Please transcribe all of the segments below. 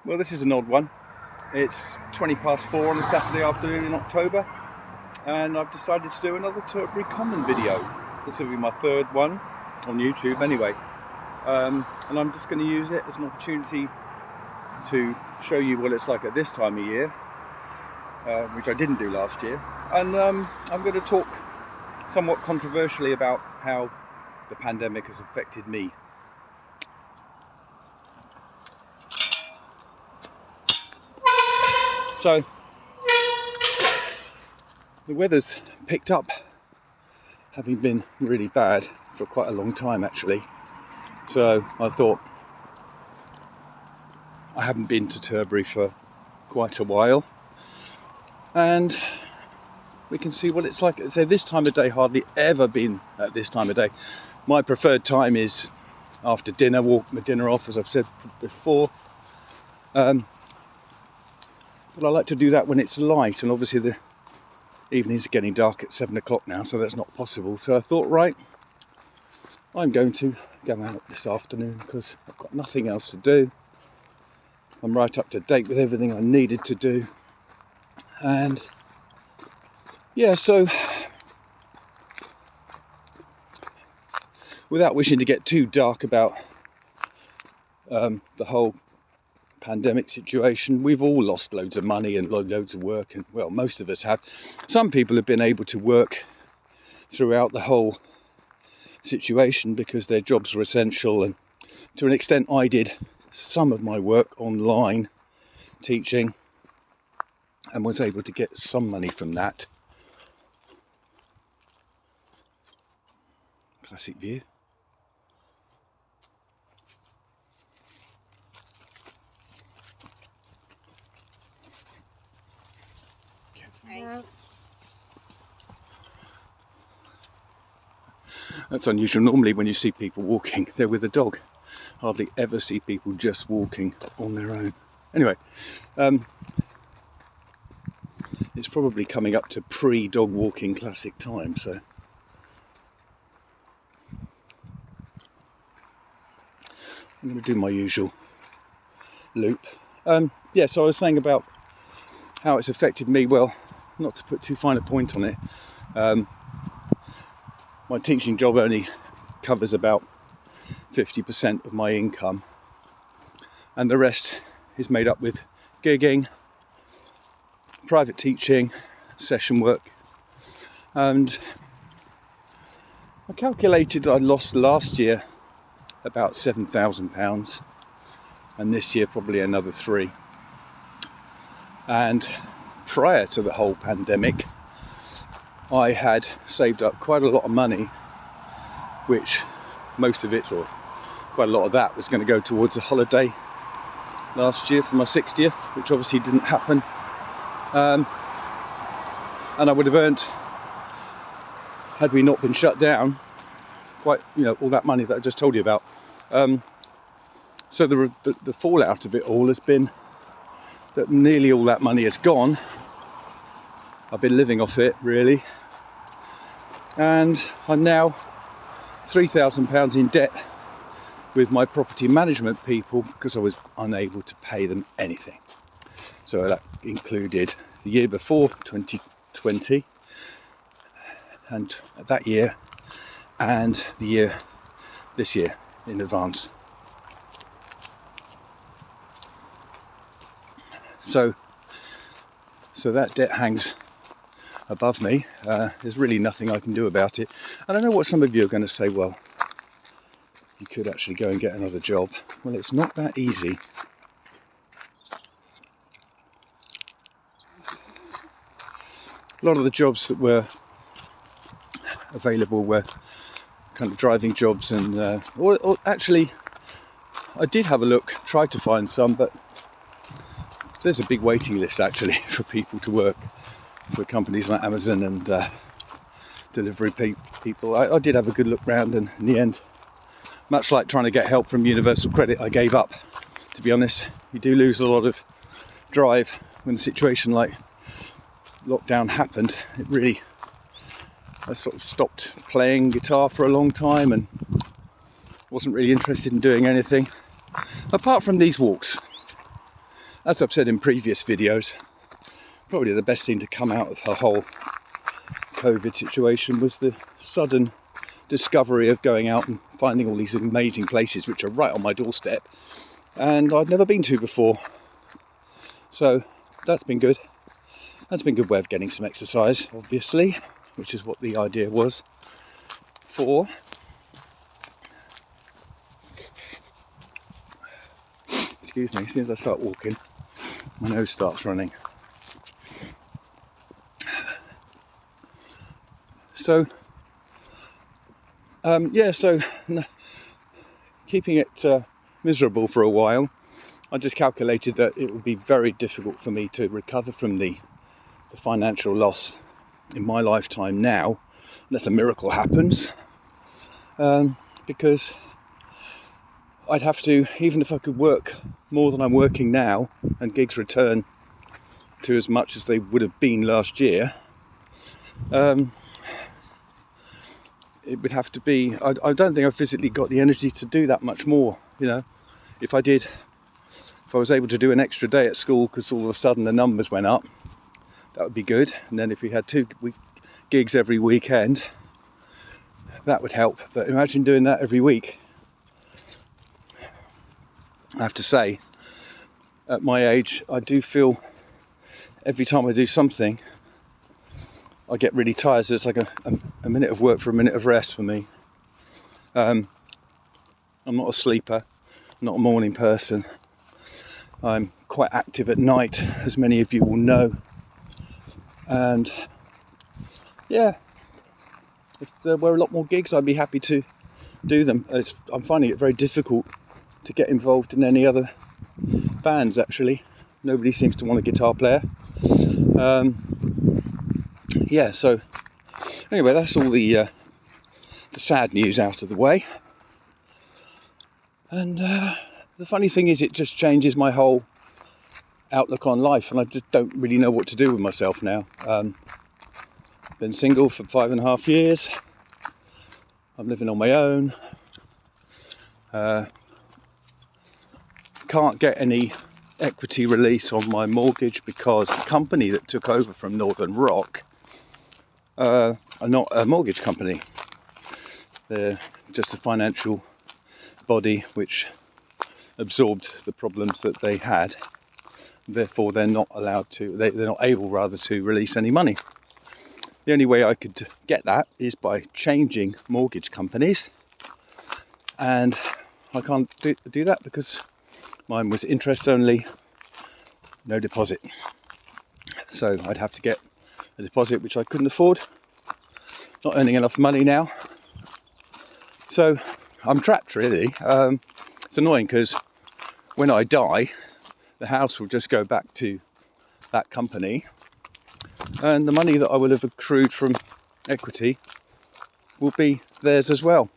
Well, this is an odd one. It's 20 past 4 on a Saturday afternoon in October, and I've decided to do another Turbary Common video. This will be my third one on YouTube anyway, and I'm just going to use it as an opportunity to show you what it's like at this time of year, which I didn't do last year, and I'm going to talk somewhat controversially about how the pandemic has affected me. So the weather's picked up, having been really bad for quite a long time actually. So I thought, I haven't been to Turbary for quite a while, and we can see what it's like. So this time of day, hardly ever been at this time of day. My preferred time is after dinner, walk my dinner off, as I've said before. But I like to do that when it's light, and obviously the evenings are getting dark at 7 o'clock now, so that's not possible. So I thought, right, I'm going to go out this afternoon because I've got nothing else to do. I'm right up to date with everything I needed to do. And yeah, so without wishing to get too dark about the whole pandemic situation, we've all lost loads of money and loads of work, and well, most of us have. Some people have been able to work throughout the whole situation because their jobs were essential, and to an extent I did some of my work online teaching and was able to get some money from that. Classic view. Right. That's unusual. Normally when you see people walking, they're with a dog. Hardly ever see people just walking on their own. Anyway, it's probably coming up to pre-dog walking classic time, so I'm going to do my usual loop. Yeah, so I was saying about how it's affected me. Well, not to put too fine a point on it, my teaching job only covers about 50% of my income, and the rest is made up with gigging, private teaching, session work. And I calculated I lost last year about £7,000, and this year probably another 3. And prior to the whole pandemic, I had saved up quite a lot of money, which most of it, or quite a lot of that, was going to go towards a holiday last year for my 60th, which obviously didn't happen. And I would have earned, had we not been shut down, quite, all that money that I just told you about. So the fallout of it all has been that nearly all that money is gone. I've been living off it, really. And I'm now £3,000 in debt with my property management people because I was unable to pay them anything. So that included the year before, 2020, and that year, and this year in advance. So that debt hangs above me. There's really nothing I can do about it. And I know what some of you are going to say, well, you could actually go and get another job. Well, it's not that easy. A lot of the jobs that were available were kind of driving jobs, and or actually I did have a look, tried to find some, but there's a big waiting list actually for people to work for companies like Amazon and delivery people. I did have a good look round, and in the end, much like trying to get help from Universal Credit, I gave up. To be honest, you do lose a lot of drive when a situation like lockdown happened. I sort of stopped playing guitar for a long time and wasn't really interested in doing anything apart from these walks. as I've said in previous videos, probably the best thing to come out of the whole COVID situation was the sudden discovery of going out and finding all these amazing places which are right on my doorstep and I'd never been to before. So that's been good. That's been a good way of getting some exercise, obviously, which is what the idea was for. Excuse me, as soon as I start walking, my nose starts running. So, keeping it miserable for a while, I just calculated that it would be very difficult for me to recover from the financial loss in my lifetime now, unless a miracle happens, because I'd have to, even if I could work more than I'm working now and gigs return to as much as they would have been last year, it would have to be, I don't think I've physically got the energy to do that much more. You know, if I was able to do an extra day at school because all of a sudden the numbers went up, that would be good. And then if we had 2 gigs every weekend, that would help. But imagine doing that every week. I have to say, at my age, I do feel every time I do something, I get really tired. So it's like a minute of work for a minute of rest for me. I'm not a sleeper, I'm not a morning person. I'm quite active at night, as many of you will know. And yeah, if there were a lot more gigs, I'd be happy to do them. I'm finding it very difficult to get involved in any other bands, actually. Nobody seems to want a guitar player. Yeah, so anyway, that's all the sad news out of the way. And the funny thing is, it just changes my whole outlook on life, and I just don't really know what to do with myself now. Been single for 5.5 years. I'm living on my own. Can't get any equity release on my mortgage because the company that took over from Northern Rock are not a mortgage company. They're just a financial body which absorbed the problems that they had. Therefore, they're not allowed to. They're not able, rather, to release any money. The only way I could get that is by changing mortgage companies, and I can't do that because mine was interest only, no deposit. So I'd have to get a deposit which I couldn't afford. Not earning enough money now, so I'm trapped, really. It's annoying because when I die, the house will just go back to that company, and the money that I will have accrued from equity will be theirs as well.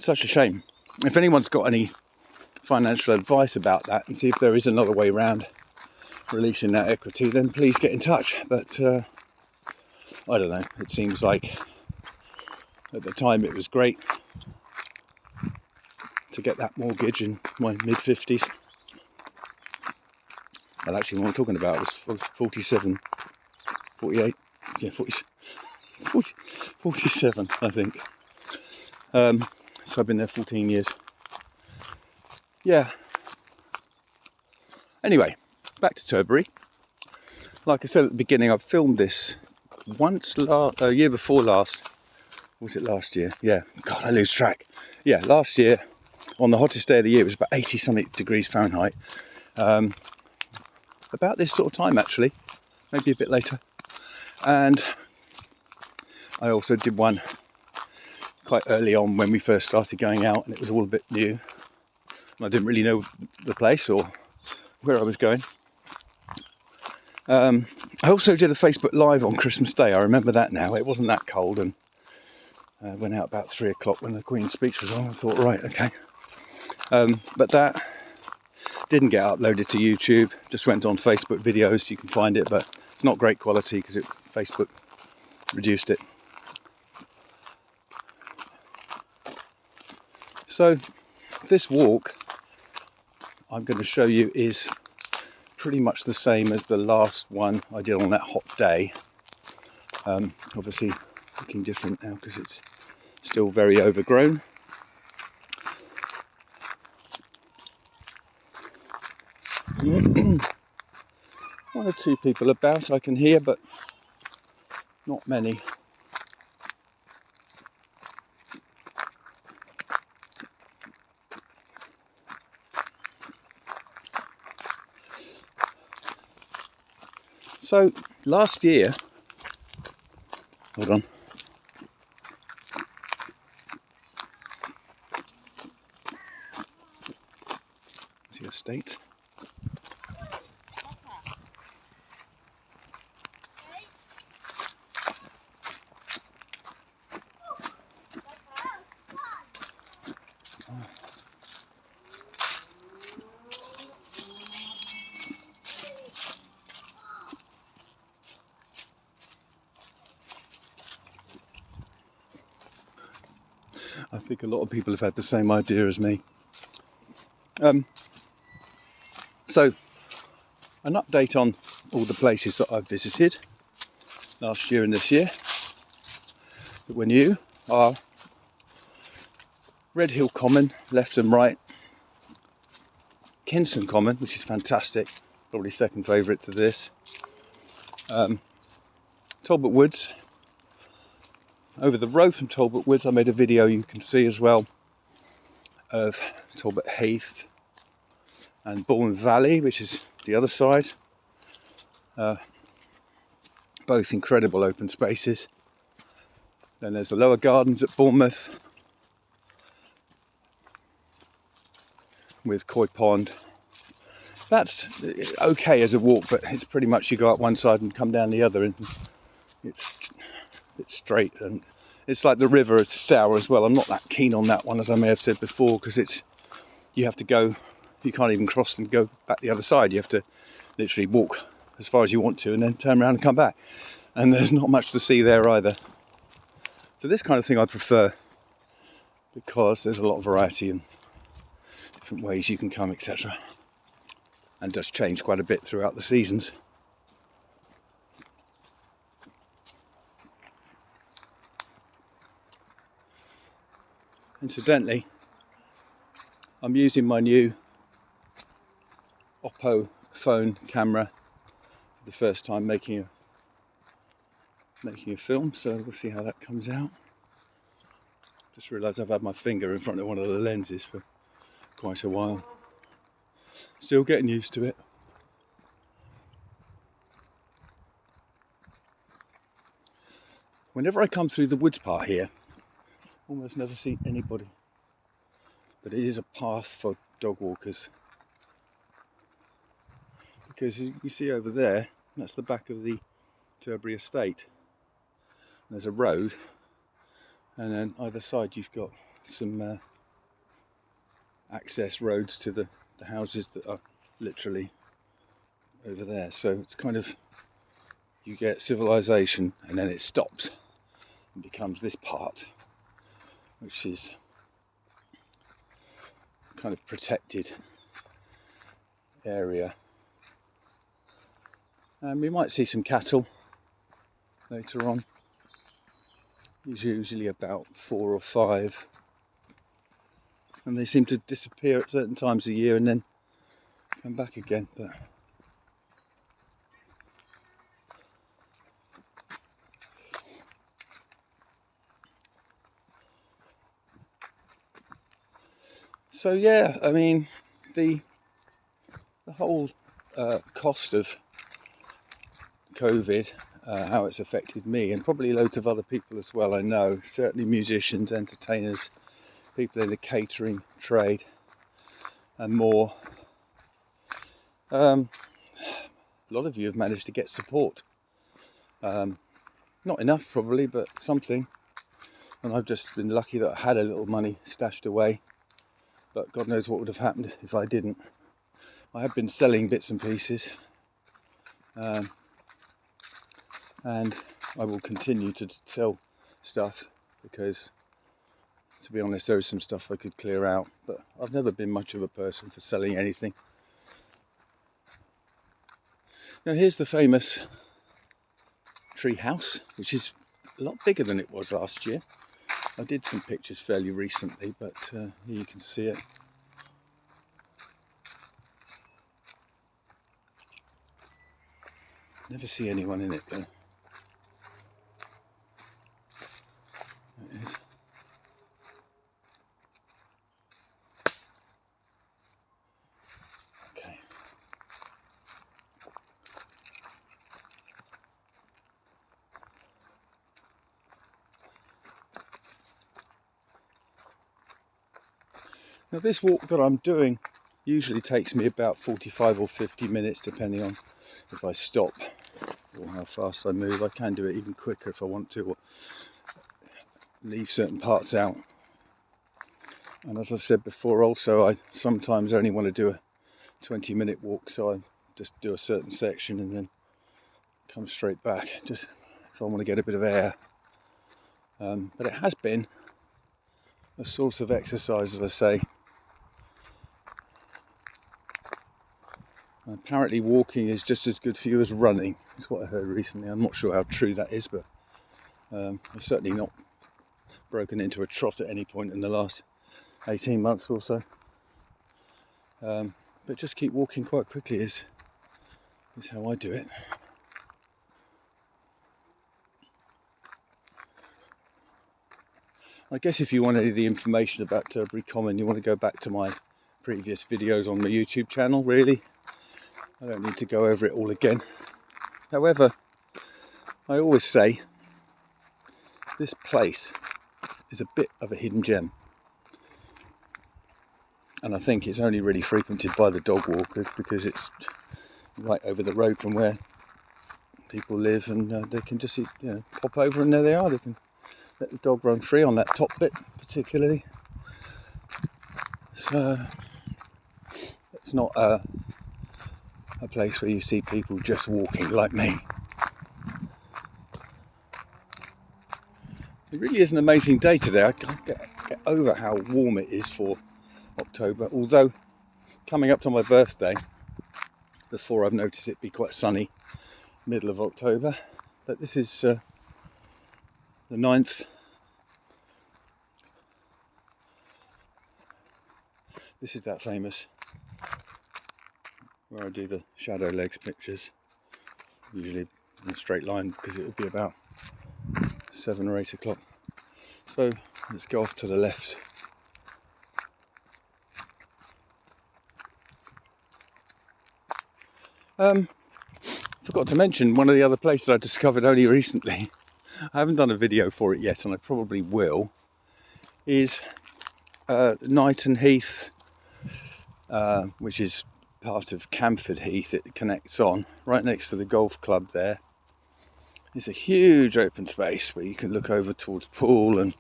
Such a shame. If anyone's got any financial advice about that, and see if there is another way around releasing that equity, then please get in touch. But I don't know, it seems like at the time it was great to get that mortgage in my mid-50s. Well, actually, what I'm talking about was 47, 48, yeah, 47, I think. So I've been there 14 years. Yeah. Anyway, back to Turbary. Like I said at the beginning, I've filmed this once, year before last. Was it last year? Yeah. God, I lose track. Yeah, last year, on the hottest day of the year, it was about 80 something degrees Fahrenheit. About this sort of time, actually, maybe a bit later. And I also did one quite early on when we first started going out, and it was all a bit new. I didn't really know the place or where I was going. I also did a Facebook Live on Christmas Day. I remember that now. It wasn't that cold, and went out about 3 o'clock when the Queen's speech was on. I thought, right, okay. But that didn't get uploaded to YouTube. Just went on Facebook videos. You can find it, but it's not great quality because Facebook reduced it. So this walk I'm going to show you is pretty much the same as the last one I did on that hot day. Obviously looking different now because it's still very overgrown. One or two people about I can hear, but not many. So last year, hold on. It's the estate. I think a lot of people have had the same idea as me. So, an update on all the places that I've visited last year and this year that were new are Red Hill Common, left and right, Kinston Common, which is fantastic, probably second favourite to this, Talbot Woods. Over the road from Talbot Woods I made a video you can see as well of Talbot Heath and Bourne Valley, which is the other side. Both incredible open spaces. Then there's the lower gardens at Bournemouth with Coy Pond. That's okay as a walk, but it's pretty much you go up one side and come down the other, and it's straight, and it's like the river is sour as well. I'm not that keen on that one, as I may have said before, because you have to go, you can't even cross and go back the other side. You have to literally walk as far as you want to and then turn around and come back, and there's not much to see there either. So this kind of thing I prefer, because there's a lot of variety and different ways you can come, etc., and does change quite a bit throughout the seasons. Incidentally, I'm using my new Oppo phone camera for the first time, making a film, so we'll see how that comes out. Just realised I've had my finger in front of one of the lenses for quite a while. Still getting used to it. Whenever I come through the woods part here, almost never see anybody, but it is a path for dog walkers, because you see over there, that's the back of the Turbary estate. There's a road, and then either side you've got some access roads to the houses that are literally over there. So it's kind of, you get civilization and then it stops and becomes this part, which is kind of protected area. And we might see some cattle later on. There's usually about 4 or 5, and they seem to disappear at certain times of the year and then come back again. But so yeah, I mean, the whole cost of COVID, how it's affected me, and probably loads of other people as well, I know, certainly musicians, entertainers, people in the catering trade and more. A lot of you have managed to get support. Not enough probably, but something. And I've just been lucky that I had a little money stashed away, but God knows what would have happened if I didn't. I have been selling bits and pieces, and I will continue to sell stuff, because to be honest there is some stuff I could clear out, but I've never been much of a person for selling anything. Now here's the famous tree house, which is a lot bigger than it was last year. I did some pictures fairly recently, but here you can see it. Never see anyone in it though. There it is. Okay. Now this walk that I'm doing usually takes me about 45 or 50 minutes depending on if I stop or how fast I move. I can do it even quicker if I want to, or leave certain parts out. And as I've said before also, I sometimes only want to do a 20-minute walk, so I just do a certain section and then come straight back, just if I want to get a bit of air. But it has been a source of exercise, as I say. Apparently walking is just as good for you as running, is what I heard recently. I'm not sure how true that is, but I've certainly not broken into a trot at any point in the last 18 months or so. But just keep walking quite quickly is how I do it. I guess if you want any of the information about Turbary Common, you want to go back to my previous videos on my YouTube channel, really. I don't need to go over it all again. However, I always say this place is a bit of a hidden gem. And I think it's only really frequented by the dog walkers because it's right over the road from where people live, and they can just pop over and there they are. They can let the dog run free on that top bit particularly. So it's not a place where you see people just walking like me. It really is an amazing day today. I can't get over how warm it is for October, although coming up to my birthday, before I've noticed it be quite sunny, middle of October. But this is the 9th. This is that famous where I do the shadow legs pictures, usually in a straight line because it would be about 7 or 8 o'clock. So let's go off to the left. Forgot to mention one of the other places I discovered only recently. I haven't done a video for it yet, and I probably will. Is Knighton Heath, which is part of Camford Heath. It connects on right next to the golf club. There is a huge open space where you can look over towards Poole and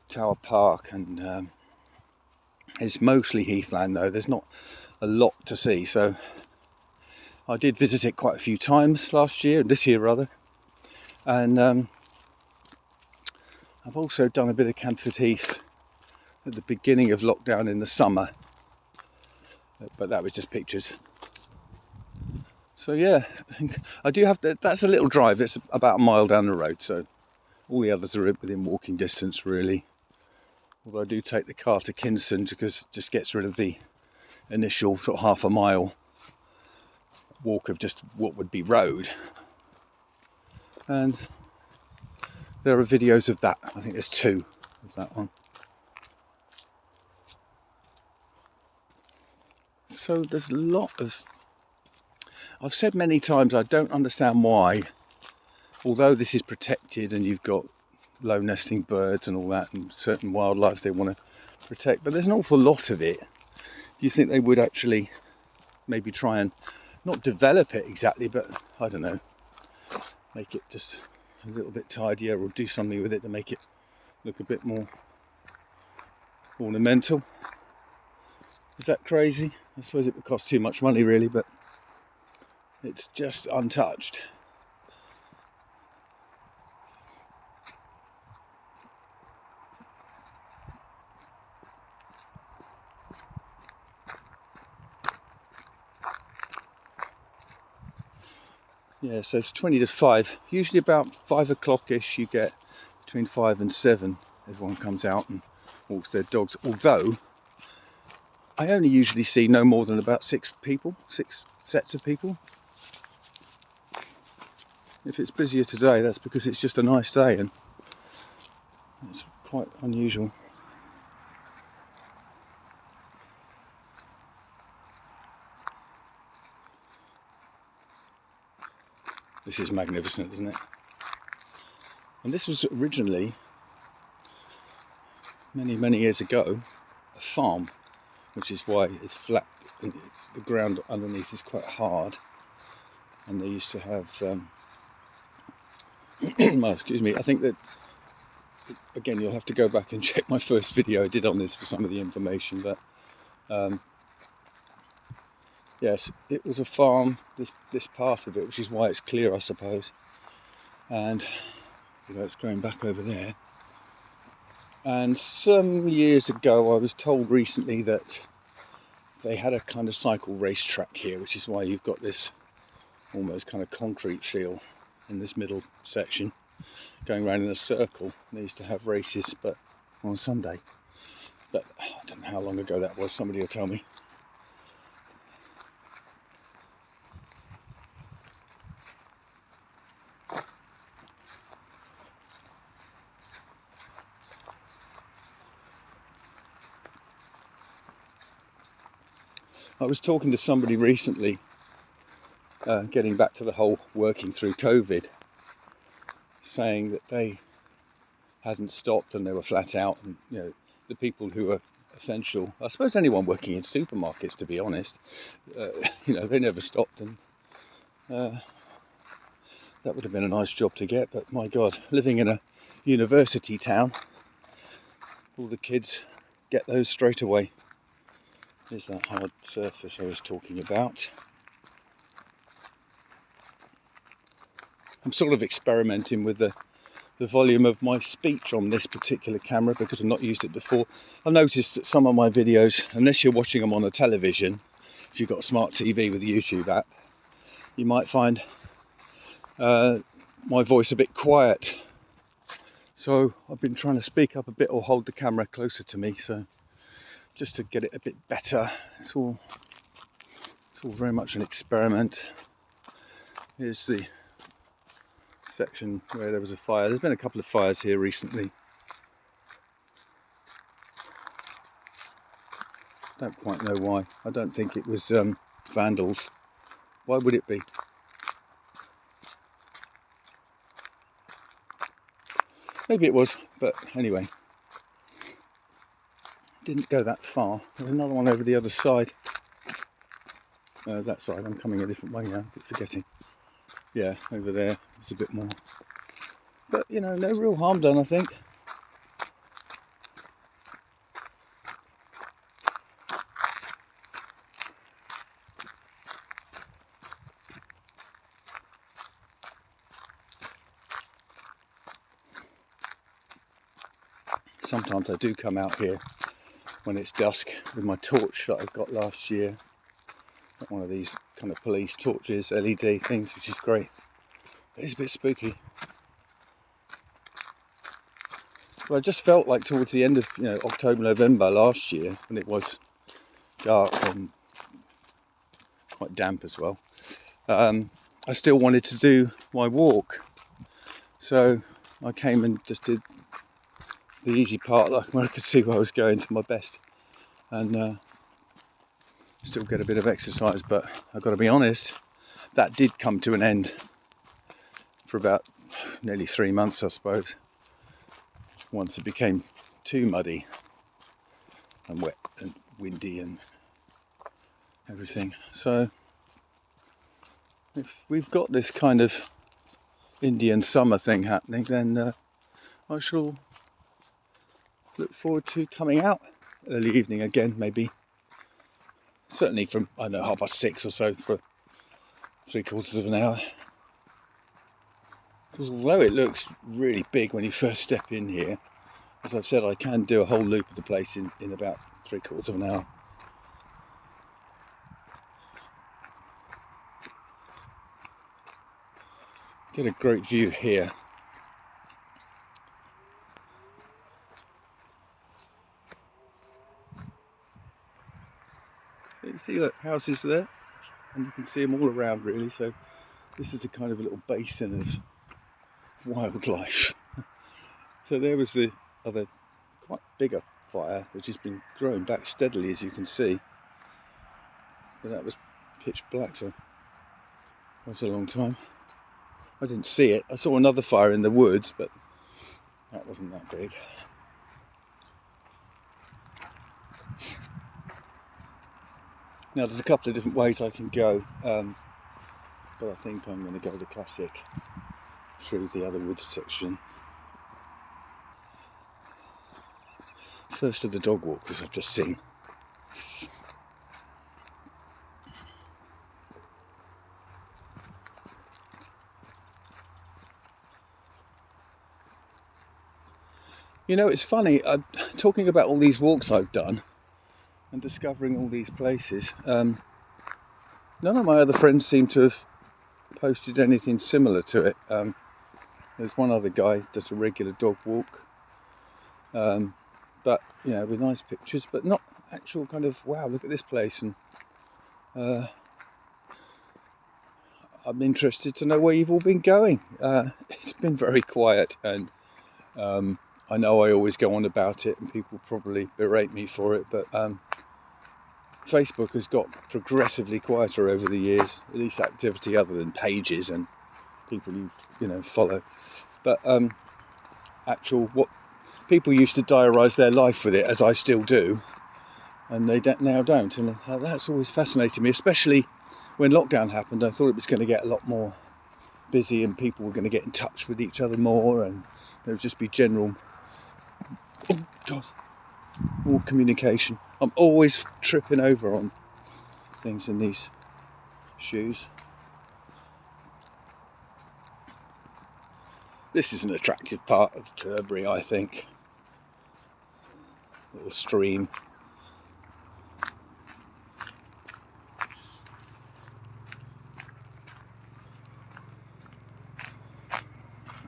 Tower Park, and it's mostly heathland though. There's not a lot to see, so I did visit it quite a few times last year, this year rather, and I've also done a bit of Camford Heath at the beginning of lockdown in the summer, but that was just pictures. So yeah, I think I do have to, that's a little drive. It's about a mile down the road, so all the others are within walking distance really. Although I do take the car to Kinston because it just gets rid of the initial sort of half a mile walk of just what would be road. And there are videos of that. I think there's 2 of that one. So there's a lot of, I've said many times I don't understand why, although this is protected and you've got low nesting birds and all that and certain wildlife they want to protect, but there's an awful lot of it. You think they would actually maybe try and not develop it exactly, but I don't know, make it just a little bit tidier or do something with it to make it look a bit more ornamental. Is that crazy? I suppose it would cost too much money really, but it's just untouched. Yeah, so it's 20 to 5. Usually about 5 o'clock-ish you get between 5 and 7. Everyone comes out and walks their dogs. Although, I only usually see no more than about 6 people, 6 sets of people. If it's busier today, that's because it's just a nice day and it's quite unusual. This is magnificent, isn't it? And this was originally, many years ago, a farm, which is why it's flat and the ground underneath is quite hard. And they used to have, well, excuse me, I think that, again, you'll have to go back and check my first video I did on this for some of the information, but yes, it was a farm, this part of it, which is why it's clear, I suppose. And it's growing back over there. And some years ago I was told recently that they had a kind of cycle racetrack here, which is why you've got this almost kind of concrete feel in this middle section, going around in a circle. They used to have races, but on Sunday. But I don't know how long ago that was, somebody will tell me. I was talking to somebody recently, getting back to the whole working through COVID, saying that they hadn't stopped and they were flat out, and the people who are essential, I suppose anyone working in supermarkets, to be honest, they never stopped, and that would have been a nice job to get. But my God, living in a university town, all the kids get those straight away. Here's that hard surface I was talking about. I'm sort of experimenting with the volume of my speech on this particular camera because I've not used it before. I've noticed that some of my videos, unless you're watching them on a television, if you've got a smart TV with the YouTube app, you might find my voice a bit quiet. So I've been trying to speak up a bit or hold the camera closer to me, so just to get it a bit better. It's all very much an experiment. Here's the section where there was a fire. There's been a couple of fires here recently. Don't quite know why. I don't think it was vandals. Why would it be? Maybe it was, but anyway. Didn't go that far. There's another one over the other side. That side. I'm coming a different way now. Keep forgetting. Yeah, over there. It's a bit more. But no real harm done, I think. Sometimes I do come out here when it's dusk with my torch that I got last year. Got one of these kind of police torches, LED things, which is great. But it's a bit spooky. But I just felt like towards the end of October, November last year, when it was dark and quite damp as well, I still wanted to do my walk. So I came and just did the easy part, like where I could see where I was going, to my best, and still get a bit of exercise. But I've got to be honest, that did come to an end for about nearly 3 months, I suppose, once it became too muddy and wet and windy and everything. So if we've got this kind of Indian summer thing happening, then I shall look forward to coming out early evening again, maybe. Certainly from, I don't know, 6:30 or so for 3/4 of an hour. Because although it looks really big when you first step in here, as I've said, I can do a whole loop of the place in about 3/4 of an hour. Get a great view here. So you see the houses there, and you can see them all around really. So this is a kind of a little basin of wildlife. So there was the other quite bigger fire, which has been growing back steadily, as you can see. But that was pitch black for quite a long time. I didn't see it. I saw another fire in the woods, but that wasn't that big. Now there's a couple of different ways I can go, but I think I'm going to go the classic through the other woods section. First of the dog walkers I've just seen. You know, it's funny, talking about all these walks I've done and discovering all these places, none of my other friends seem to have posted anything similar to it. There's one other guy who does a regular dog walk, but you know, with nice pictures, but not actual kind of, wow, look at this place. And I'm interested to know where you've all been going. It's been very quiet, and I know I always go on about it and people probably berate me for it, but Facebook has got progressively quieter over the years, at least activity other than pages and people you know follow. But actual, what people used to diarise their life with it, as I still do, and they now don't, and that's always fascinated me, especially when lockdown happened. I thought it was going to get a lot more busy and people were going to get in touch with each other more, and there would just be general, oh God, more communication. I'm always tripping over on things in these shoes. This is an attractive part of Turbary, I think. Little stream.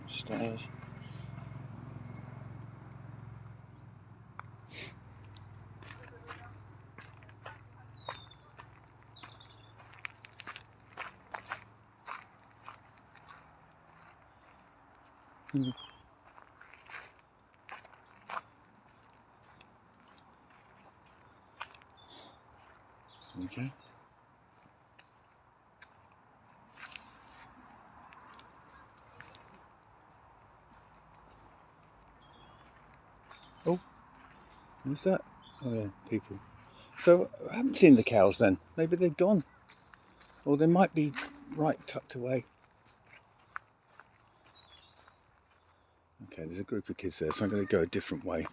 Stairs. Okay. Oh, who's that? Oh yeah, people. So I haven't seen the cows then. Maybe they're gone. Or they might be right tucked away. Okay, there's a group of kids there, so I'm going to go a different way.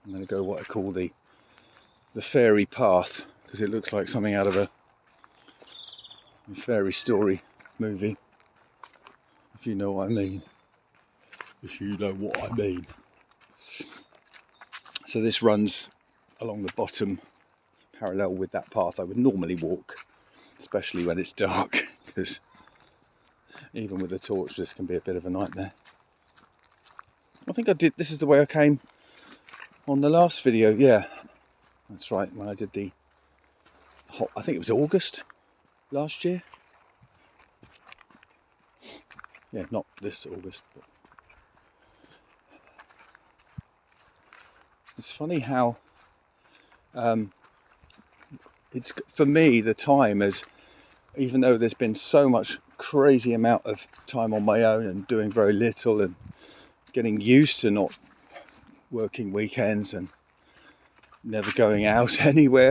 I'm going to go what I call the fairy path, because it looks like something out of a fairy story movie, if you know what I mean. If you know what I mean. So this runs along the bottom, parallel with that path I would normally walk, especially when it's dark, because even with a torch this can be a bit of a nightmare. I think I did, this is the way I came on the last video, yeah, that's right, when I did the, I think it was August last year. Yeah, not this August, but it's funny how it's, for me, the time is, even though there's been so much crazy amount of time on my own and doing very little and getting used to not working weekends and never going out anywhere,